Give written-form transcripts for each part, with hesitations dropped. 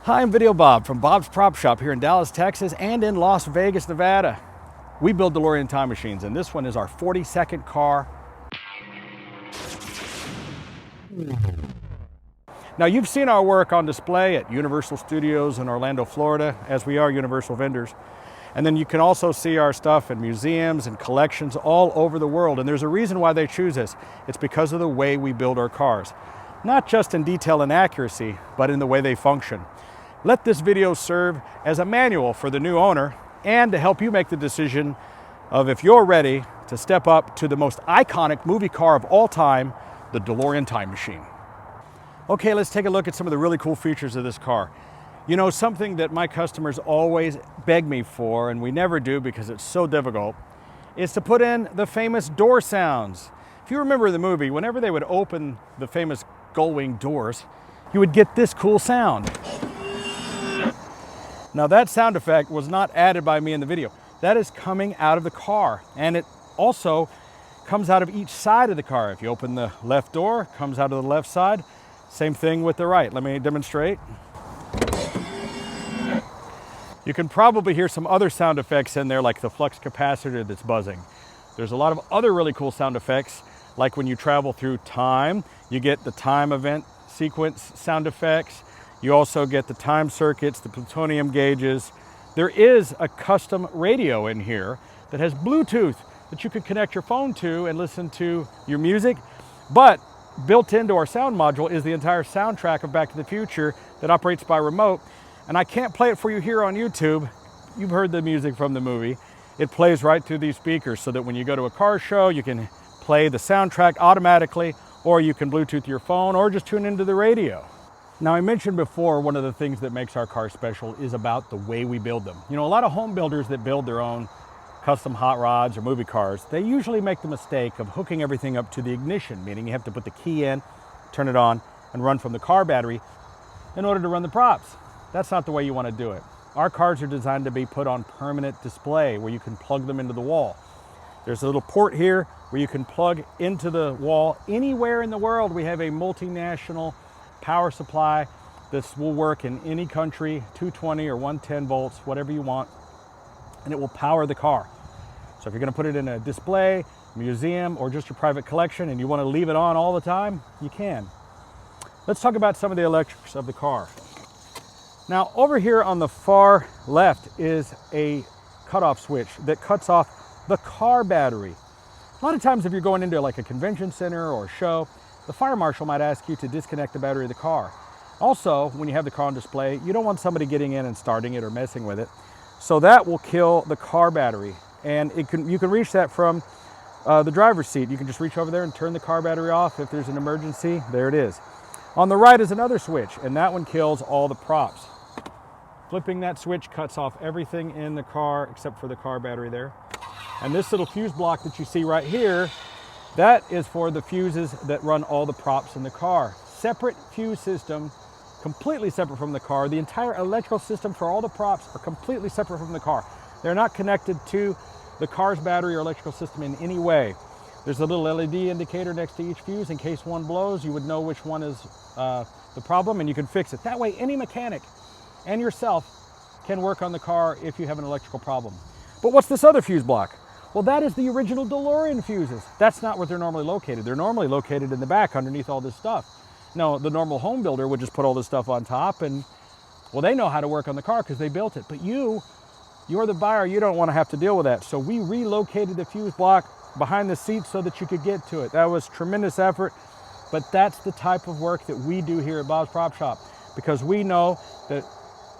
Hi, I'm Videobob from Bob's Prop Shop here in Dallas, Texas, and in Las Vegas, Nevada. We build Delorean time machines, and this one is our 42nd car. Now, you've seen our work on display at Universal Studios in Orlando, Florida, as we are Universal vendors. And then you can also see our stuff in museums and collections all over the world. And there's a reason why they choose us. It's because of the way we build our cars. Not just in detail and accuracy, but in the way they function. Let this video serve as a manual for the new owner and to help you make the decision of if you're ready to step up to the most iconic movie car of all time, the DeLorean time machine. Okay, let's take a look at some of the really cool features of this car. You know, something that my customers always beg me for, and we never do because it's so difficult, is to put in the famous door sounds. If you remember the movie, whenever they would open the famous gull-wing doors, you would get this cool sound. Now that sound effect was not added by me in the video. That is coming out of the car, and it also comes out of each side of the car. If you open the left door, it comes out of the left side. Same thing with the right. Let me demonstrate. You can probably hear some other sound effects in there, like the flux capacitor that's buzzing. There's a lot of other really cool sound effects, like when you travel through time, you get the time event sequence sound effects. You also get the time circuits, the plutonium gauges. There is a custom radio in here that has Bluetooth that you could connect your phone to and listen to your music. But built into our sound module is the entire soundtrack of Back to the Future that operates by remote. And I can't play it for you here on YouTube. You've heard the music from the movie. It plays right through these speakers so that when you go to a car show, you can play the soundtrack automatically, or you can Bluetooth your phone or just tune into the radio. Now, I mentioned before, one of the things that makes our car special is about the way we build them. You know, a lot of home builders that build their own custom hot rods or movie cars, they usually make the mistake of hooking everything up to the ignition, meaning you have to put the key in, turn it on, and run from the car battery in order to run the props. That's not the way you want to do it. Our cars are designed to be put on permanent display where you can plug them into the wall. There's a little port here where you can plug into the wall anywhere in the world. We have a multinational power supply. This will work in any country, 220 or 110 volts, whatever you want, and it will power the car. So if you're going to put it in a display, museum, or just your private collection and you want to leave it on all the time, you can. Let's talk about some of the electrics of the car. Now, over here on the far left is a cutoff switch that cuts off the car battery. A lot of times if you're going into like a convention center or a show, the fire marshal might ask you to disconnect the battery of the car. Also, when you have the car on display, you don't want somebody getting in and starting it or messing with it. So that will kill the car battery. And you can reach that from the driver's seat. You can just reach over there and turn the car battery off. If there's an emergency, there it is. On the right is another switch, and that one kills all the props. Flipping that switch cuts off everything in the car except for the car battery there. And this little fuse block that you see right here, that is for the fuses that run all the props in the car. Separate fuse system, completely separate from the car. The entire electrical system for all the props are completely separate from the car. They're not connected to the car's battery or electrical system in any way. There's a little LED indicator next to each fuse. In case one blows, you would know which one is the problem and you can fix it. That way, any mechanic and yourself can work on the car if you have an electrical problem. But what's this other fuse block? Well, that is the original DeLorean fuses. That's not where they're normally located. They're normally located in the back underneath all this stuff. No, the normal home builder would just put all this stuff on top and, well, they know how to work on the car because they built it. But you're the buyer, you don't want to have to deal with that. So we relocated the fuse block behind the seat so that you could get to it. That was tremendous effort, but that's the type of work that we do here at Bob's Prop Shop because we know that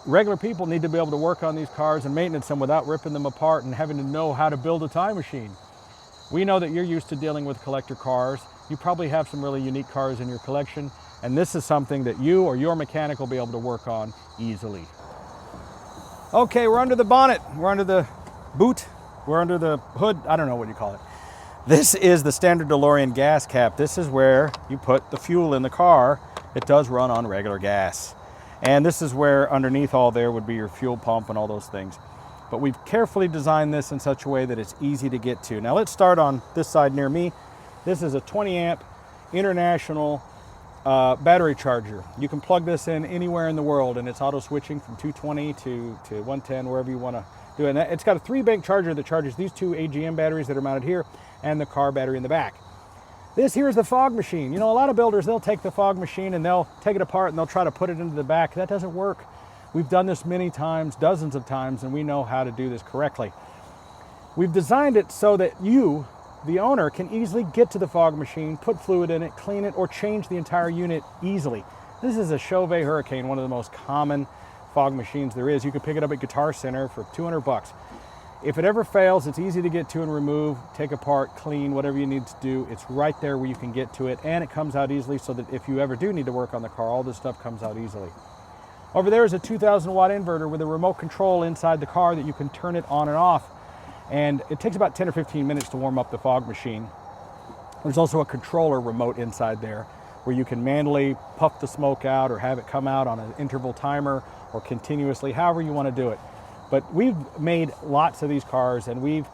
regular people need to be able to work on these cars and maintenance them without ripping them apart and having to know how to build a time machine. We know that you're used to dealing with collector cars. You probably have some really unique cars in your collection, and this is something that you or your mechanic will be able to work on easily. Okay, we're under the bonnet, we're under the boot, we're under the hood, I don't know what you call it. This is the standard DeLorean gas cap. This is where you put the fuel in the car. It does run on regular gas. And this is where underneath all there would be your fuel pump and all those things. But we've carefully designed this in such a way that it's easy to get to. Now let's start on this side near me. This is a 20 amp international battery charger. You can plug this in anywhere in the world, and it's auto switching from 220 to 110, wherever you want to do it. And it's got a 3-bank charger that charges these 2 AGM batteries that are mounted here and the car battery in the back. This here is the fog machine. You know, a lot of builders, they'll take the fog machine and they'll take it apart and they'll try to put it into the back. That doesn't work. We've done this many times, dozens of times, and we know how to do this correctly. We've designed it so that you, the owner, can easily get to the fog machine, put fluid in it, clean it, or change the entire unit easily. This is a Chauvet Hurricane, one of the most common fog machines there is. You can pick it up at Guitar Center for 200 bucks. If it ever fails, it's easy to get to and remove, take apart, clean, whatever you need to do. It's right there where you can get to it, and it comes out easily so that if you ever do need to work on the car, all this stuff comes out easily. Over there is a 2,000 watt inverter with a remote control inside the car that you can turn it on and off. And it takes about 10 or 15 minutes to warm up the fog machine. There's also a controller remote inside there where you can manually puff the smoke out or have it come out on an interval timer or continuously, however you want to do it. But we've made lots of these cars and we've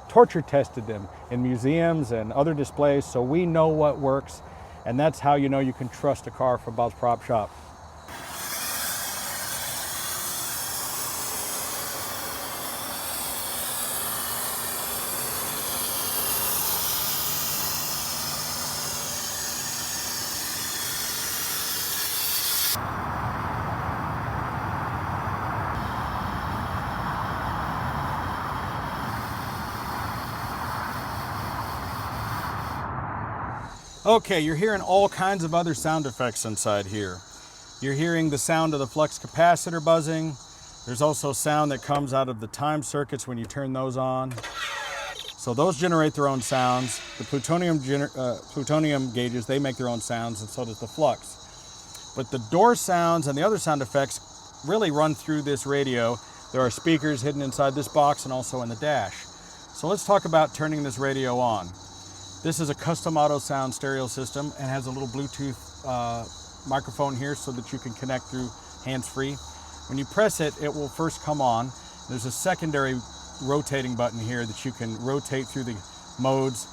torture tested them in museums and other displays, so we know what works, and that's how you know you can trust a car from Bob's Prop Shop. Okay, you're hearing all kinds of other sound effects inside here. You're hearing the sound of the flux capacitor buzzing. There's also sound that comes out of the time circuits when you turn those on. So those generate their own sounds. The plutonium gauges, they make their own sounds, and so does the flux. But the door sounds and the other sound effects really run through this radio. There are speakers hidden inside this box and also in the dash. So let's talk about turning this radio on. This is a custom auto sound stereo system and has a little Bluetooth microphone here so that you can connect through hands-free. When you press it, it will first come on. There's a secondary rotating button here that you can rotate through the modes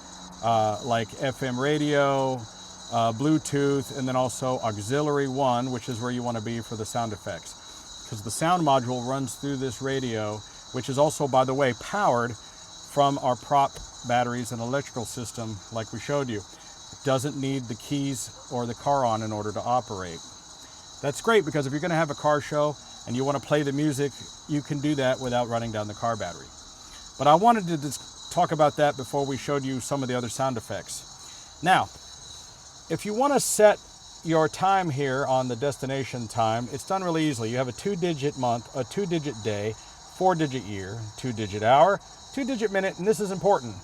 like FM radio, Bluetooth, and then also auxiliary 1, which is where you want to be for the sound effects. Because the sound module runs through this radio, which is also, by the way, powered from our prop batteries and electrical system like we showed you. It doesn't need the keys or the car on in order to operate. That's great because if you're going to have a car show and you want to play the music, you can do that without running down the car battery. But I wanted to just talk about that before we showed you some of the other sound effects. Now, if you want to set your time here on the destination time, it's done really easily. You have a 2-digit month, a 2-digit day, 4-digit year, 2-digit hour, 2-digit minute, and this is important.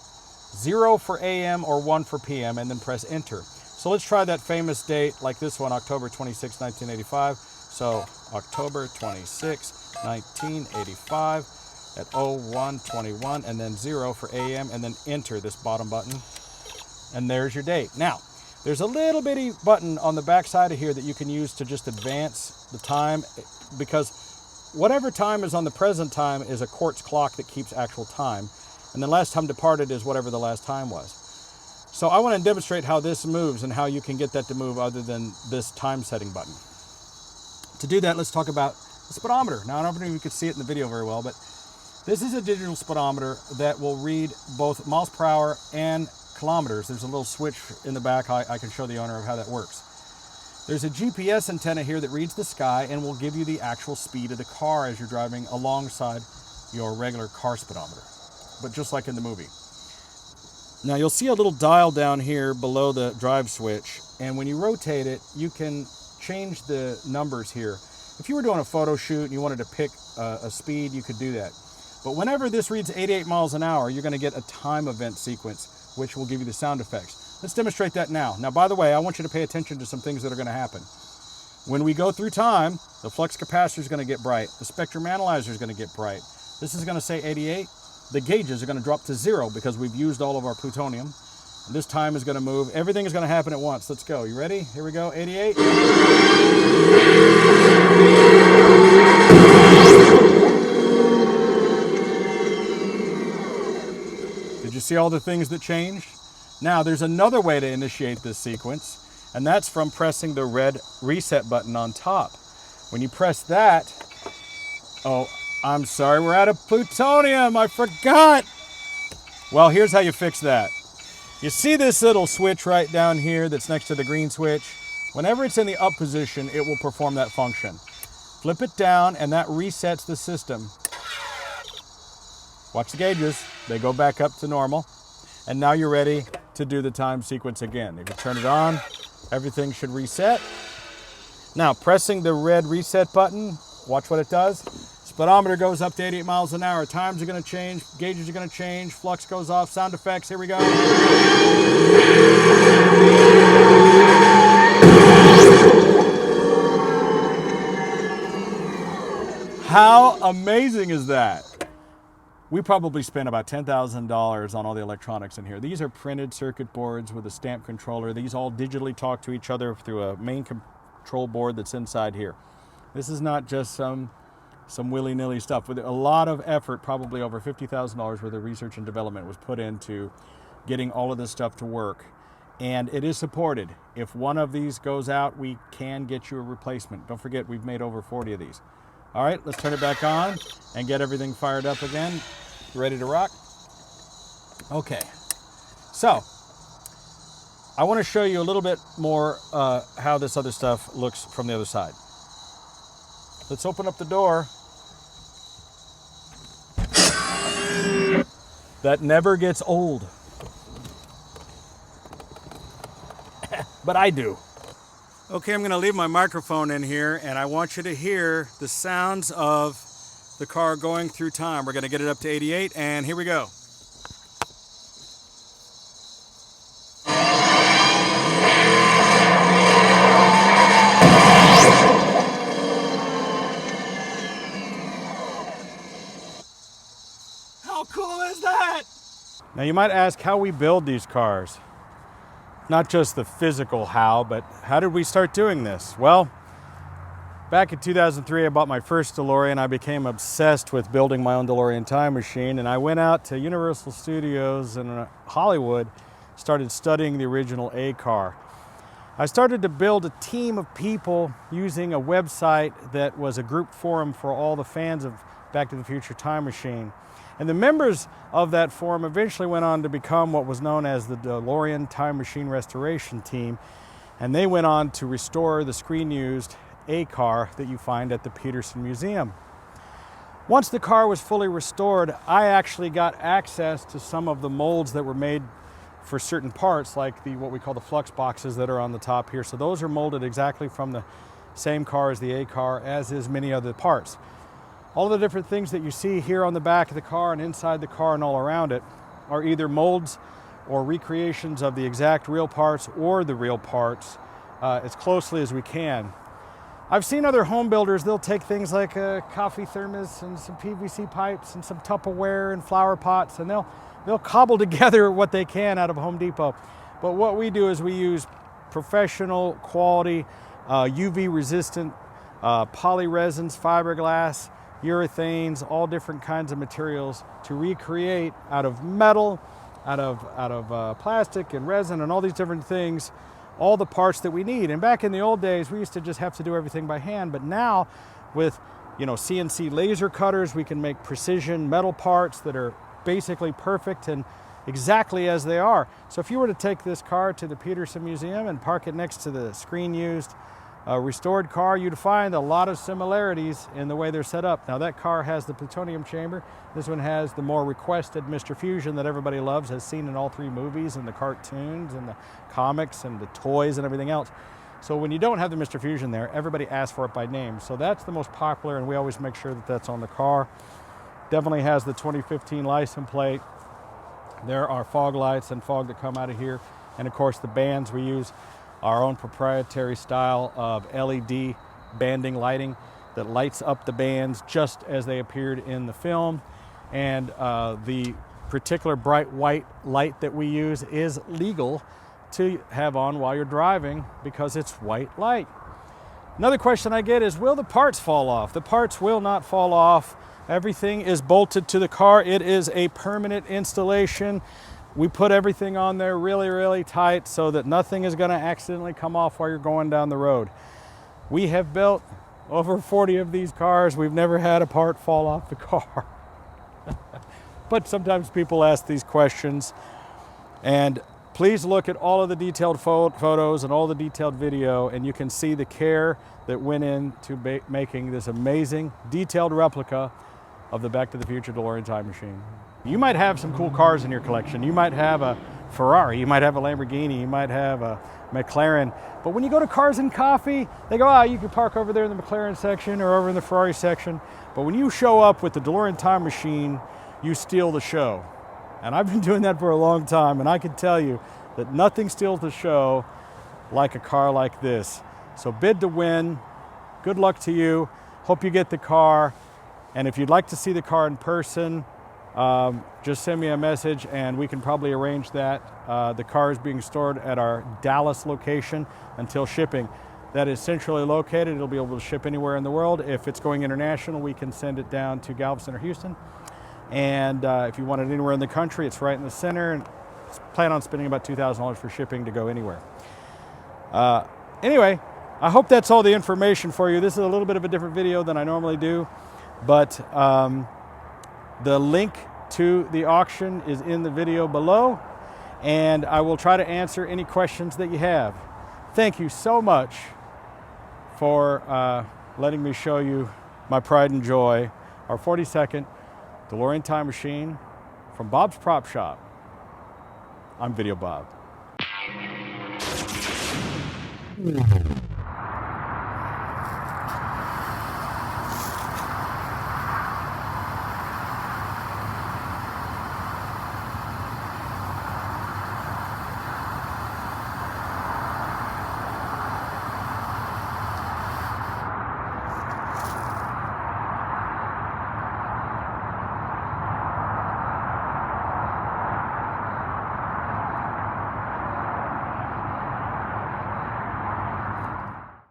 0 for AM or 1 for PM, and then press enter. So let's try that famous date like this one, October 26, 1985. So October 26, 1985 at 01:21, and then 0 for AM, and then enter this bottom button. And there's your date. Now, there's a little bitty button on the back side of here that you can use to just advance the time, because whatever time is on the present time is a quartz clock that keeps actual time. And the last time departed is whatever the last time was. So I want to demonstrate how this moves and how you can get that to move other than this time setting button. To do that, let's talk about the speedometer. Now, I don't know if you can see it in the video very well, but this is a digital speedometer that will read both miles per hour and kilometers. There's a little switch in the back. I can show the owner of how that works. There's a GPS antenna here that reads the sky and will give you the actual speed of the car as you're driving alongside your regular car speedometer, but just like in the movie. Now you'll see a little dial down here below the drive switch, and when you rotate it, you can change the numbers here. If you were doing a photo shoot and you wanted to pick a speed, you could do that. But whenever this reads 88 miles an hour, you're going to get a time event sequence, which will give you the sound effects. Let's demonstrate that now. Now, by the way, I want you to pay attention to some things that are going to happen. When we go through time, the flux capacitor is going to get bright. The spectrum analyzer is going to get bright. This is going to say 88. The gauges are going to drop to 0 because we've used all of our plutonium. And this time is going to move. Everything is going to happen at once. Let's go. You ready? Here we go. 88. Did you see all the things that changed? Now, there's another way to initiate this sequence, And that's from pressing the red reset button on top. When you press that, oh, I'm sorry, we're out of plutonium, I forgot. Well, here's how you fix that. You see this little switch right down here that's next to the green switch? Whenever it's in the up position, it will perform that function. Flip it down and that resets the system. Watch the gauges, they go back up to normal. And now you're ready to do the time sequence again. If you turn it on, everything should reset. Now, pressing the red reset button, watch what it does. Speedometer goes up to 88 miles an hour. Times are gonna change, gauges are gonna change, flux goes off, sound effects, here we go. How amazing is that? We probably spent about $10,000 on all the electronics in here. These are printed circuit boards with a stamp controller. These all digitally talk to each other through a main control board that's inside here. This is not just some willy-nilly stuff. With a lot of effort, probably over $50,000 worth of research and development was put into getting all of this stuff to work. And it is supported. If one of these goes out, we can get you a replacement. Don't forget, we've made over 40 of these. All right, let's turn it back on and get everything fired up again. Ready to rock? Okay, so I want to show you a little bit more how this other stuff looks from the other side. Let's open up the door. That never gets old. But I do. Okay, I'm going to leave my microphone in here, and I want you to hear the sounds of the car going through time. We're going to get it up to 88, and here we go. How cool is that? Now you might ask how we build these cars. Not just the physical how, but how did we start doing this? Well, back in 2003, I bought my first Delorean. I became obsessed with building my own DeLorean time machine, and I went out to Universal Studios in Hollywood, started studying the original A car. I started to build a team of people using a website that was a group forum for all the fans of Back to the Future Time Machine. And the members of that forum eventually went on to become what was known as the DeLorean Time Machine Restoration Team. And they went on to restore the screen-used A car that you find at the Peterson Museum. Once the car was fully restored, I actually got access to some of the molds that were made for certain parts, like what we call the flux boxes that are on the top here. So those are molded exactly from the same car as the A car, as is many other parts. All the different things that you see here on the back of the car and inside the car and all around it are either molds or recreations of the exact real parts or the real parts as closely as we can. I've seen other home builders, they'll take things like a coffee thermos and some PVC pipes and some Tupperware and flower pots, and they'll cobble together what they can out of Home Depot. But what we do is we use professional quality, UV resistant poly resins, fiberglass, urethanes, all different kinds of materials to recreate out of metal, out of plastic and resin and all these different things, all the parts that we need. And back in the old days, we used to just have to do everything by hand, but now with CNC laser cutters, we can make precision metal parts that are basically perfect and exactly as they are. So if you were to take this car to the Peterson Museum and park it next to the screen-used restored car, you'd find a lot of similarities in the way they're set up. Now that car has the plutonium chamber. This one has the more requested Mr. Fusion that everybody loves, has seen in all three movies and the cartoons and the comics and the toys and everything else. So when you don't have the Mr. Fusion there, everybody asks for it by name. So that's the most popular, and we always make sure that that's on the car. Definitely has the 2015 license plate. There are fog lights and fog that come out of here. And of course the bands, we use our own proprietary style of LED banding lighting that lights up the bands just as they appeared in the film. And the particular bright white light that we use is legal to have on while you're driving because it's white light. Another question I get is, will the parts fall off? The parts will not fall off. Everything is bolted to the car. It is a permanent installation. We put everything on there really, really tight so that nothing is going to accidentally come off while you're going down the road. We have built over 40 of these cars. We've never had a part fall off the car. But sometimes people ask these questions, and please look at all of the detailed photos and all the detailed video, and you can see the care that went into making this amazing detailed replica of the Back to the Future DeLorean time machine. You might have some cool cars in your collection. You might have a Ferrari, you might have a Lamborghini, you might have a McLaren. But when you go to Cars and Coffee, they go, you can park over there in the McLaren section or over in the Ferrari section. But when you show up with the DeLorean time machine, you steal the show. And I've been doing that for a long time, and I can tell you that nothing steals the show like a car like this. So bid to win. Good luck to you. Hope you get the car. And if you'd like to see the car in person, just send me a message and we can probably arrange that. The car is being stored at our Dallas location until shipping. That is centrally located. It'll be able to ship anywhere in the world. If it's going international, we can send it down to Galveston or Houston. And if you want it anywhere in the country, it's right in the center. And plan on spending about $2,000 for shipping to go anywhere. Anyway, I hope that's all the information for you. This is a little bit of a different video than I normally do, but the link to the auction is in the video below, and I will try to answer any questions that you have. Thank you so much for letting me show you my pride and joy, our 42nd DeLorean time machine from Bob's Prop Shop. I'm Videobob.